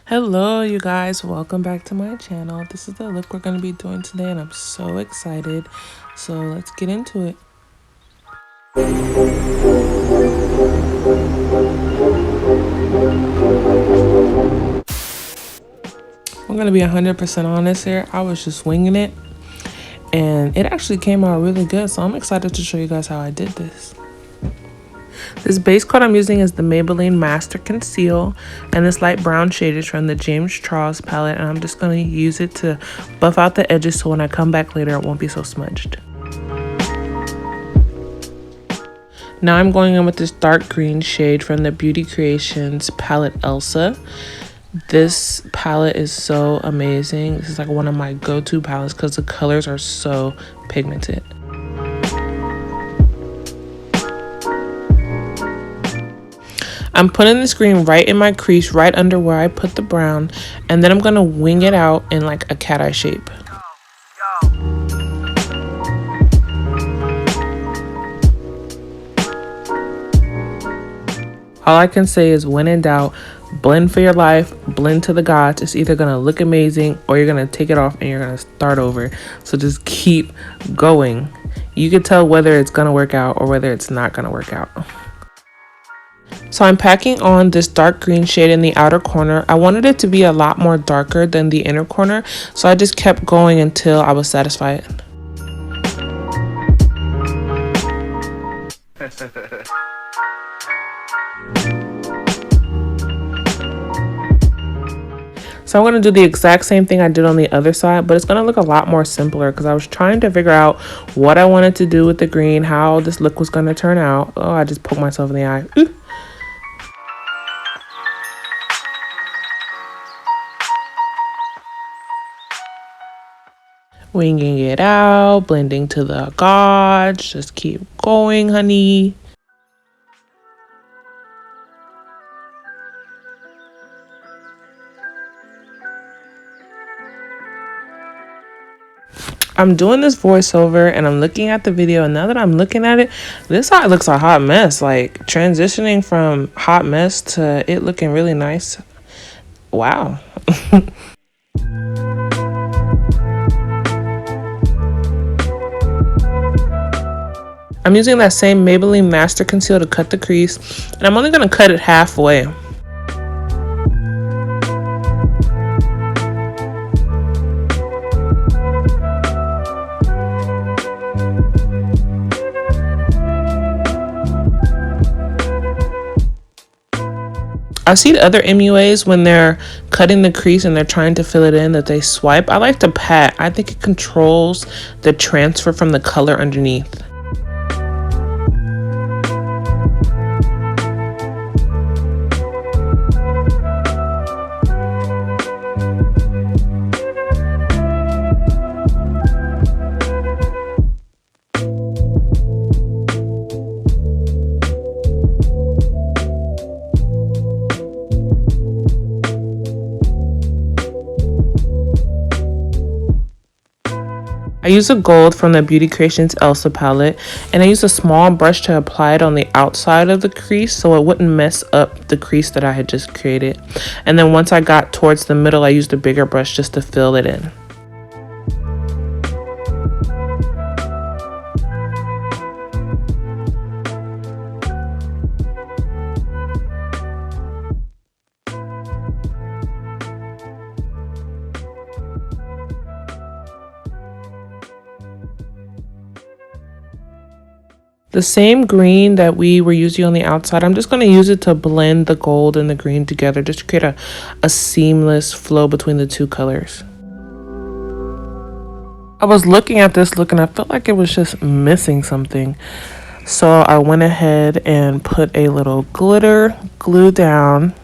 Hello you guys, welcome back to my channel. This is the look we're going to be doing today and I'm so excited. So let's get into it. I'm going to be 100% honest here. I was just winging it and it actually came out really good. So I'm excited to show you guys how I did this. This base coat I'm using is the Maybelline Master Conceal, and this light brown shade is from the James Charles palette, and I'm just going to use it to buff out the edges so when I come back later it won't be so smudged. Now I'm going in with this dark green shade from the Beauty Creations palette Elsa. This palette is so amazing. This is like one of my go-to palettes because the colors are so pigmented. I'm putting this green right in my crease, right under where I put the brown, and then I'm going to wing it out in like a cat eye shape. All I can say is when in doubt, blend for your life, blend to the gods. It's either going to look amazing or you're going to take it off and you're going to start over. So just keep going. You can tell whether it's going to work out or whether it's not going to work out. So I'm packing on this dark green shade in the outer corner. I wanted it to be a lot more darker than the inner corner, so I just kept going until I was satisfied. So I'm going to do the exact same thing I did on the other side, but it's going to look a lot more simpler because I was trying to figure out what I wanted to do with the green, how this look was going to turn out. Oh, I just poked myself in the eye. Ooh. Winging it out, blending to the gods. Just keep going, honey. I'm doing this voiceover and I'm looking at the video, and now that I'm looking at it, this eye looks a hot mess. Like transitioning from hot mess to it looking really nice. Wow. I'm using that same Maybelline Master Conceal to cut the crease, and I'm only going to cut it halfway. I see other MUAs when they're cutting the crease and they're trying to fill it in that they swipe. I like to pat. I think it controls the transfer from the color underneath. I use a gold from the Beauty Creations Elsa palette, and I use a small brush to apply it on the outside of the crease so it wouldn't mess up the crease that I had just created. And then once I got towards the middle, I used a bigger brush just to fill it in. The same green that we were using on the outside, I'm just going to use it to blend the gold and the green together just to create a seamless flow between the two colors. I was looking at this look and I felt like it was just missing something. So I went ahead and put a little glitter glue down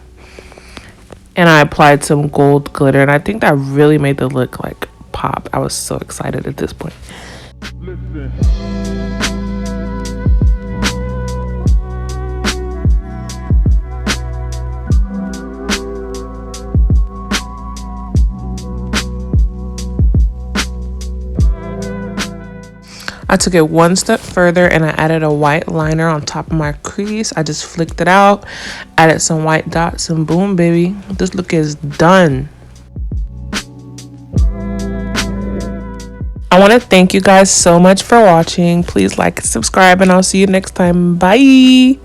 and I applied some gold glitter, and I think that really made the look like pop. I was so excited at this point. Listen. I I took it one step further and I added a white liner on top of my crease. I just flicked it out, added some white dots, and boom, baby, this look is done. I want to thank you guys so much for watching. Please like and subscribe, and I'll see you next time. Bye.